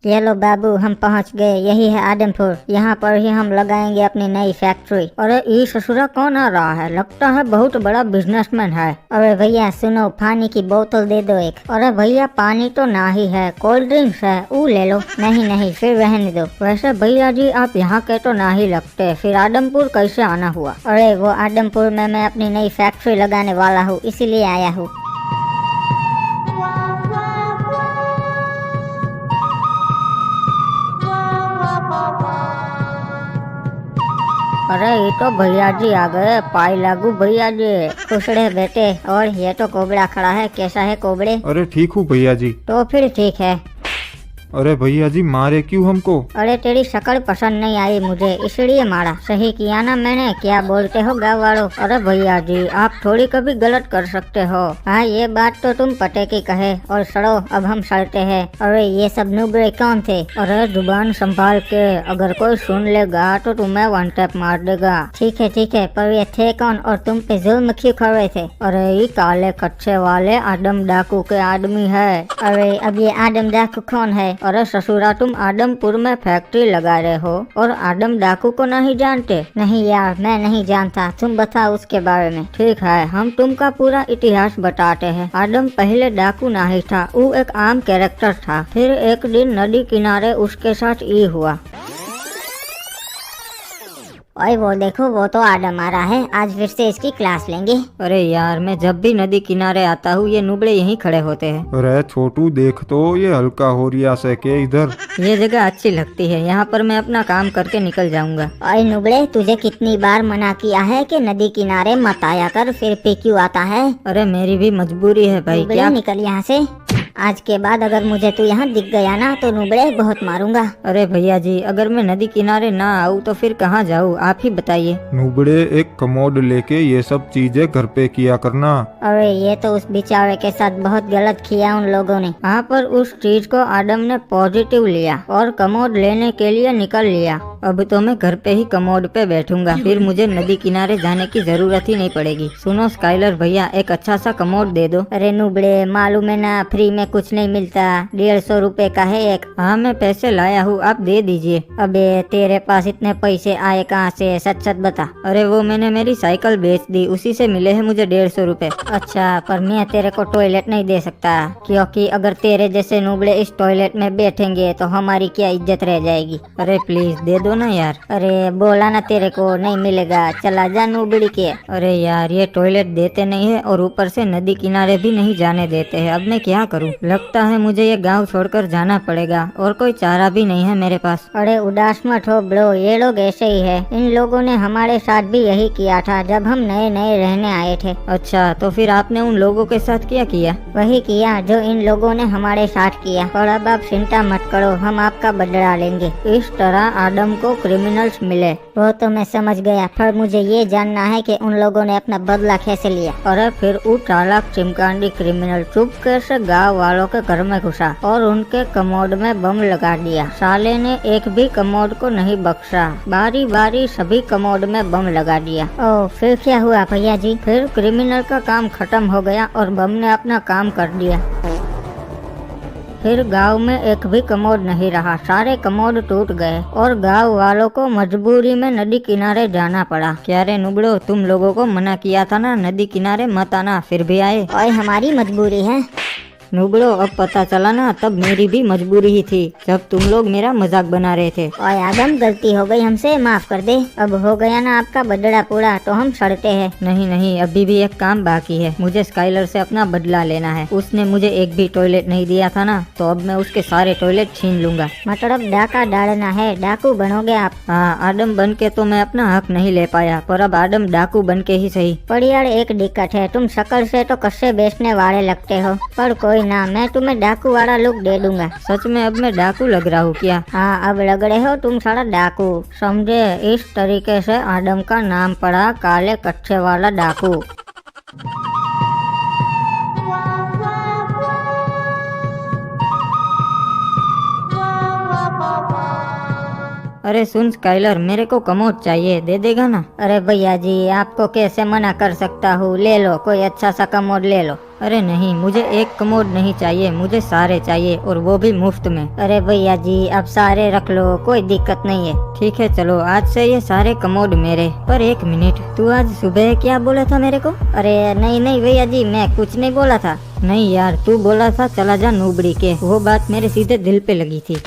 ये लो बाबू, हम पहुंच गए। यही है आदमपुर। यहाँ पर ही हम लगाएंगे अपनी नई फैक्ट्री। अरे ये ससुरा कौन आ रहा है? लगता है बहुत बड़ा बिजनेसमैन है। अरे भैया सुनो, पानी की बोतल दे दो एक। अरे भैया पानी तो ना ही है, कोल्ड ड्रिंक्स है, वो ले लो। नहीं नहीं फिर रहने दो। वैसे भैया जी आप यहाँ के तो ना ही लगते, फिर आदमपुर कैसे आना हुआ? अरे वो आदमपुर में मैं अपनी नई फैक्ट्री लगाने वाला हूँ, इसीलिए आया हूँ। अरे ये तो भैया जी आ गए। पाई लागू भैया जी। खुश रहे बेटे। और ये तो कोबड़ा खड़ा है। कैसा है कोबड़े? अरे ठीक हूँ भैया जी। तो फिर ठीक है। अरे भैया जी मारे क्यों हमको? अरे तेरी शक्ल पसंद नहीं आई मुझे, इसलिए मारा। सही किया ना मैंने? क्या बोलते हो गाँव वालों? अरे भैया जी आप थोड़ी कभी गलत कर सकते हो। हाँ ये बात तो तुम पते की कहे। और सड़ो अब हम सड़ते हैं। अरे ये सब नुबड़े कौन थे? अरे जुबान संभाल के, अगर कोई सुन लेगा तो तुम्हें वन टैप मार देगा। ठीक है पर ये थे कौन और तुम पे जुल्म क्यों कर रहे थे? अरे ये काले कच्चे वाले आदम डाकू के आदमी है। अरे अब ये आदम डाकू कौन है? अरे ससुरा तुम आदमपुर में फैक्ट्री लगा रहे हो और आदम डाकू को नहीं जानते? नहीं यार मैं नहीं जानता, तुम बताओ उसके बारे में। ठीक है हम तुमका पूरा इतिहास बताते हैं। आदम पहले डाकू नहीं था, वो एक आम कैरेक्टर था। फिर एक दिन नदी किनारे उसके साथ ये हुआ। ओए वो देखो, वो तो आदम आ रहा है। आज फिर से इसकी क्लास लेंगे। अरे यार मैं जब भी नदी किनारे आता हूँ ये नुबड़े यहीं खड़े होते हैं। अरे छोटू देख तो ये हल्का हो रिया से के इधर। ये जगह अच्छी लगती है, यहाँ पर मैं अपना काम करके निकल जाऊंगा। ओए नुबड़े तुझे कितनी बार मना किया है कि नदी किनारे मत आया कर, फिर पे क्यों आता है? अरे मेरी भी मजबूरी है भाई। नुबड़े क्या? निकल यहाँ से। आज के बाद अगर मुझे तू यहाँ दिख गया ना तो नुबड़े बहुत मारूंगा। अरे भैया जी अगर मैं नदी किनारे ना आऊँ तो फिर कहाँ जाऊँ, आप ही बताइए। नुबड़े एक कमोड लेके ये सब चीजें घर पे किया करना। अरे ये तो उस बेचारे के साथ बहुत गलत किया उन लोगों ने। वहाँ पर उस चीज को आदम ने पॉजिटिव लिया और कमोड लेने के लिए निकल लिया। अब तो मैं घर पे ही कमोड पे बैठूंगा, फिर मुझे नदी किनारे जाने की जरूरत ही नहीं पड़ेगी। सुनो स्काइलर भैया एक अच्छा सा कमोड दे दो। अरे नुबड़े मालूम है ना, फ्री में कुछ नहीं मिलता। 150 रुपए का है एक। हाँ मैं पैसे लाया हूँ, आप दे दीजिए। अबे तेरे पास इतने पैसे आए कहाँ से? सच सच बता। अरे वो मैंने मेरी साइकिल बेच दी, उसी से मिले हैं मुझे 150 रुपए। अच्छा पर मैं तेरे को टॉयलेट नहीं दे सकता, क्योंकि अगर तेरे जैसे नुबड़े इस टॉयलेट में बैठेंगे तो हमारी क्या इज्जत रह जाएगी। अरे प्लीज दे दो ना यार। अरे बोला ना तेरे को नहीं मिलेगा, चला जा नुबड़ी के। अरे यार ये टॉयलेट देते नहीं है और ऊपर से नदी किनारे भी नहीं जाने देते हैं। अब मैं क्या करूं? लगता है मुझे ये गांव छोड़कर जाना पड़ेगा और कोई चारा भी नहीं है मेरे पास। अरे उदास मत हो ब्रो, ये लोग ऐसे ही है। इन लोगों ने हमारे साथ भी यही किया था जब हम नए नए रहने आए थे। अच्छा तो फिर आपने उन लोगों के साथ क्या किया? वही किया जो इन लोगों ने हमारे साथ किया। और अब आप चिंता मत करो, हम आपका बदला लेंगे। इस तरह आदम को क्रिमिनल्स मिले। वो तो मैं समझ गया, पर मुझे ये जानना है कि उन लोगों ने अपना बदला कैसे लिया। अरे फिर वो चालाक चिमकांडी क्रिमिनल चुपके से गाँव वालों के घर में घुसा और उनके कमोड में बम लगा दिया। साले ने एक भी कमोड को नहीं बख्शा, बारी बारी सभी कमोड में बम लगा दिया। ओ फिर क्या हुआ भैया जी? फिर क्रिमिनल का काम खत्म हो गया और बम ने अपना काम कर दिया। फिर गांव में एक भी कमोड नहीं रहा, सारे कमोड टूट गए और गांव वालों को मजबूरी में नदी किनारे जाना पड़ा। क्या रे नुबड़ो, तुम लोगों को मना किया था ना नदी किनारे मत आना, फिर भी आए। और हमारी मजबूरी है। नुबड़ो अब पता चला ना, तब मेरी भी मजबूरी ही थी जब तुम लोग मेरा मजाक बना रहे थे। और आदम गलती हो गई हमसे, माफ कर दे। अब हो गया ना आपका बदला पूरा, तो हम सड़ते हैं। नहीं अभी भी एक काम बाकी है। मुझे स्काइलर से अपना बदला लेना है। उसने मुझे एक भी टॉयलेट नहीं दिया था ना, तो अब मैं उसके सारे टॉयलेट छीन लूंगा। मतलब डाका डालना है? डाकू बनोगे आप? हाँ आदम बन के तो मैं अपना हक नहीं ले पाया, पर अब आदम डाकू बन के ही सही। पर यार एक दिक्कत है, तुम शक्ल से तो कस्से बेचने वाले लगते हो, पर कोई ना, मैं तुम्हें डाकू वाला लुक दे दूंगा। सच में अब मैं डाकू लग रहा हूँ क्या? हाँ अब लग रहे हो तुम सारा डाकू, समझे? इस तरीके से आदम का नाम पड़ा काले कच्चे वाला डाकू। अरे सुन स्काइलर, मेरे को कमोड चाहिए, दे देगा ना? अरे भैया जी, आपको कैसे मना कर सकता हूँ, ले लो, कोई अच्छा सा कमोड ले लो। अरे नहीं, मुझे एक कमोड नहीं चाहिए, मुझे सारे चाहिए, और वो भी मुफ्त में। अरे भैया जी, आप सारे रख लो, कोई दिक्कत नहीं है। ठीक है चलो, आज से ये सारे कमोड मेरे। पर एक मिनट, तू आज सुबह क्या बोला था मेरे को? अरे नहीं नहीं भैया जी, मैं कुछ नहीं बोला था। नहीं यार, तू बोला था चला जा नूबड़ी के, वो बात मेरे सीधे दिल पे लगी थी।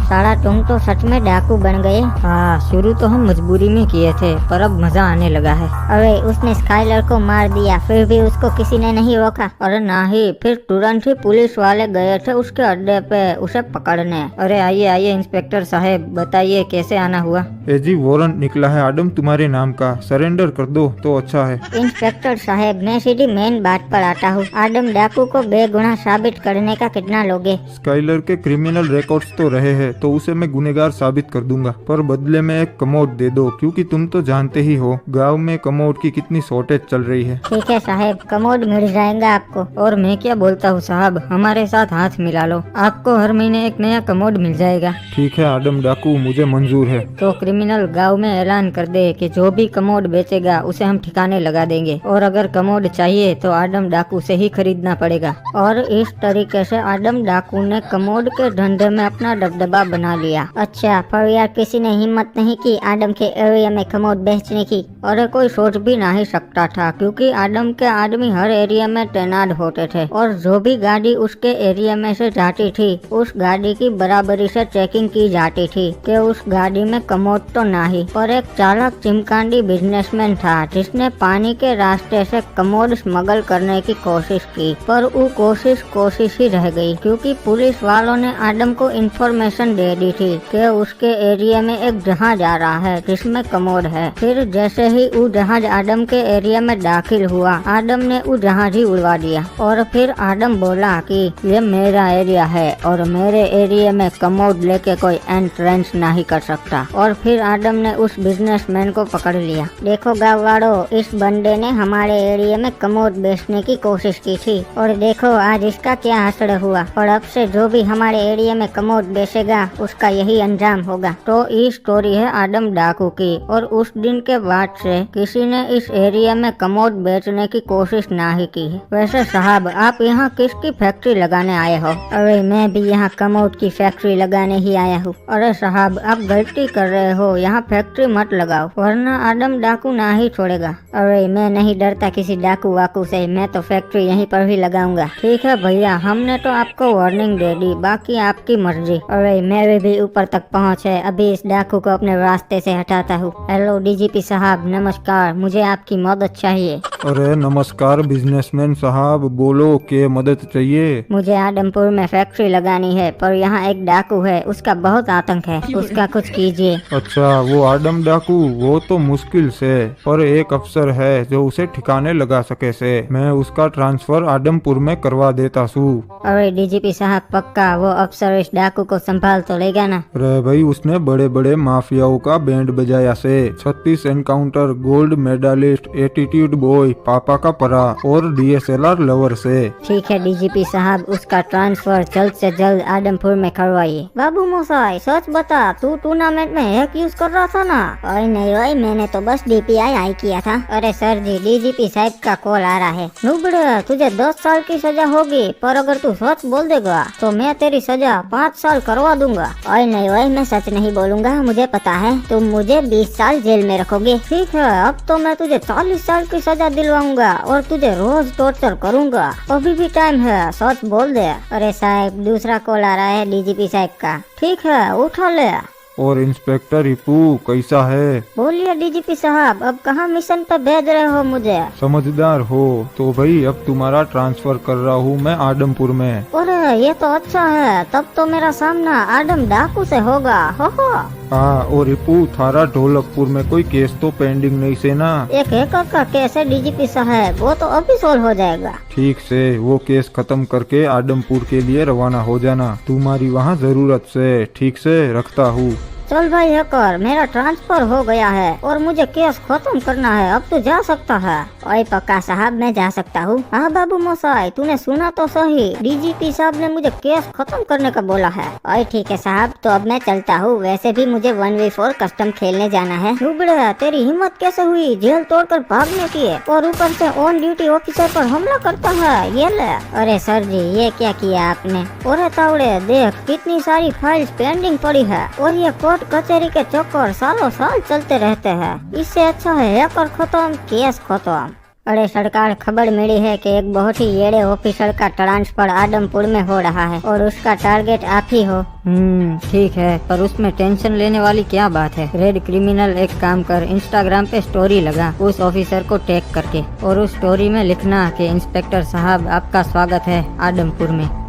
साला तुम तो सच में डाकू बन गए। हाँ, शुरू तो हम मजबूरी में किए थे, पर अब मजा आने लगा है। अरे उसने स्काइलर को मार दिया, फिर भी उसको किसी ने नहीं रोका। अरे नहीं, फिर तुरंत ही पुलिस वाले गए थे उसके अड्डे पे उसे पकड़ने। अरे आइए आइए इंस्पेक्टर साहब, बताइए कैसे आना हुआ? ए जी, वारंट निकला है आडम तुम्हारे नाम का, सरेंडर कर दो तो अच्छा है। इंस्पेक्टर साहब, मैं सीधी मेन बात पर आता हूँ। आडम डाकू को बेगुनाह साबित करने का कितना लोगे? स्काइलर के क्रिमिनल रिकॉर्ड्स तो रहे हैं, तो उसे मैं गुनहगार साबित कर दूंगा, पर बदले में एक कमोड दे दो, क्योंकि तुम तो जानते ही हो गांव में कमोड की कितनी शॉर्टेज चल रही है। ठीक है साहब, कमोड मिल जाएगा आपको। और मैं क्या बोलता हूँ साहब, हमारे साथ हाथ मिला लो, आपको हर महीने एक नया कमोड मिल जाएगा। ठीक है आडम डाकू, मुझे मंजूर है। तो क्रिमिनल गांव में ऐलान कर दे कि जो भी कमोड बेचेगा उसे हम ठिकाने लगा देंगे, और अगर कमोड चाहिए तो आडम डाकू से ही खरीदना पड़ेगा। और इस तरीके से आडम डाकू ने कमोड के धंधे में अपना दबदबा बना लिया। अच्छा, पर यार किसी ने हिम्मत नहीं की आडम के एरिया में कमोड बेचने की? अरे कोई सोच भी नहीं सकता था, क्योंकि आडम के आदमी हर एरिया में तैनात होते थे, और जो भी गाड़ी उसके एरिया में से जाती थी उस गाड़ी की बराबरी से चेकिंग की जाती थी कि उस गाड़ी में कमोड तो नहीं। पर एक चालाक चिमकांडी बिजनेसमैन था जिसने पानी के रास्ते से कमोड स्मगल करने की कोशिश की, पर वो कोशिश ही रह गई, क्योंकि पुलिस वालों ने आडम को इन्फॉर्मेशन दे दी थी कि उसके एरिया में एक जहाज आ रहा है जिसमें कमोड है। फिर जैसे ही वो जहाज आडम के एरिया में दाखिल हुआ, आडम ने वो जहाज ही उड़वा दिया, और फिर आडम बोला कि ये मेरा एरिया है और मेरे एरिया में कमोड लेके कोई एंट्रेंस नहीं कर सकता। और फिर आडम ने उस बिजनेसमैन को पकड़ लिया। देखो गाँव वालों, इस बंदे ने हमारे एरिया में कमोड बेचने की कोशिश की थी, और देखो आज इसका क्या असर हुआ। और अब से जो भी हमारे एरिया में कमोड बेचेगा उसका यही अंजाम होगा। तो ये स्टोरी है आडम डाकू की, और उस दिन के बाद से किसी ने इस एरिया में कमोड बेचने की कोशिश नहीं की है। वैसे साहब, आप यहाँ किसकी फैक्ट्री लगाने आए हो? अरे मैं भी यहाँ कमोड की फैक्ट्री लगाने ही आया हूँ। अरे साहब, आप गलती कर रहे हो, यहाँ फैक्ट्री मत लगाओ, वरना आडम डाकू ना ही छोड़ेगा। अरे मैं नहीं डरता किसी डाकू वाकू से, मैं तो फैक्ट्री यहीं पर ही लगाऊंगा। ठीक है भैया, हमने तो आपको वार्निंग दे दी, बाकी आपकी मर्जी। अरे मेरे भी ऊपर तक पहुँच है, अभी इस डाकू को अपने रास्ते से हटाता हूँ। हेलो डीजीपी साहब, नमस्कार, मुझे आपकी मदद चाहिए। अरे नमस्कार बिजनेसमैन साहब, बोलो क्या मदद चाहिए? मुझे आदमपुर में फैक्ट्री लगानी है, पर यहाँ एक डाकू है, उसका बहुत आतंक है, उसका कुछ कीजिए। अच्छा, वो आडम डाकू, वो तो मुश्किल से, पर एक अफसर है जो उसे ठिकाने लगा सके से, मैं उसका ट्रांसफर आडमपुर में करवा देता हूँ। अरे डीजीपी साहब, पक्का वो अफसर इस डाकू को संभाल तो लेगा ना? रे भाई, उसने बड़े बड़े माफियाओं का बैंड बजाया से, 36 encounter, gold medallist, attitude boy, पापा का परा और DSLR लवर से। ठीक है डीजीपी साहब, उसका ट्रांसफर जल्द से जल्द आदमपुर में करवाइए। बाबू मोसाई, सच बता, तू टूर्नामेंट में हैक यूज कर रहा था ना? अरे नहीं भाई, मैंने तो बस DPI आई किया था। अरे सर जी, डीजीपी साहब का कॉल आ रहा है। नुबड़े, तुझे 10 साल की सजा होगी, पर अगर तू सच बोल देगा तो मैं तेरी सजा 5 साल करवा दूंगा। अरे नहीं भाई, मैं सच नहीं बोलूंगा, मुझे पता है तुम मुझे 20 साल जेल में रखोगे। ठीक है, अब तो मैं तुझे 40 साल की सजा दिलवाऊंगा और तुझे रोज टॉर्चर करूंगा। अभी भी टाइम है, सच बोल दे। अरे साहब, दूसरा कॉल आ रहा है डीजीपी साहब का। ठीक है, उठा ले। और इंस्पेक्टर रिपू कैसा है? बोलिए डीजीपी साहब, अब कहाँ मिशन पे भेज रहे हो मुझे? समझदार हो तो भाई, अब तुम्हारा ट्रांसफर कर रहा हूँ मैं आडमपुर में। अरे ये तो अच्छा है, तब तो मेरा सामना आडम डाकू से होगा। हो। हाँ, और रिपू, थारा ढोलकपुर में कोई केस तो पेंडिंग नहीं से ना? एक हैकर का केस है डीजीपी साहब, वो तो अभी सोल्व हो जाएगा। ठीक से वो केस खत्म करके आडमपुर के लिए रवाना हो जाना, तुम्हारी वहाँ जरूरत से। ठीक से, रखता हूँ। चल भाई हैकर, मेरा ट्रांसफर हो गया है और मुझे केस खत्म करना है, अब तू जा सकता है। ओए पक्का साहब, मैं जा सकता हूँ? हाँ बाबू मोसाई, तूने सुना तो सही, डीजीपी साहब ने मुझे केस खत्म करने का बोला है। ओए ठीक है साहब, तो अब मैं चलता हूँ। वैसे भी मुझे 1v4 कस्टम खेलने जाना है। नुबड़े, तेरी हिम्मत कैसे हुई जेल तोड़कर भागने की, और ऊपर से ऑन ड्यूटी ऑफिसर पर हमला करता है, ये ले। अरे सर जी, ये क्या किया आपने? अरे तावड़े, देख कितनी सारी फाइल्स पेंडिंग पड़ी है और ये कोर्ट कचहरी के चक्कर सालों साल चलते रहते हैं। इससे अच्छा है हैकर खत्म, केस खत्म। अरे सरकार, खबर मिली है कि एक बहुत ही येड़े ऑफिसर का ट्रांसफर आदमपुर में हो रहा है और उसका टारगेट आप ही हो। ठीक है, पर उसमें टेंशन लेने वाली क्या बात है। रेड क्रिमिनल, एक काम कर, इंस्टाग्राम पे स्टोरी लगा उस ऑफिसर को टैग करके, और उस स्टोरी में लिखना कि इंस्पेक्टर साहब आपका स्वागत है आदमपुर में।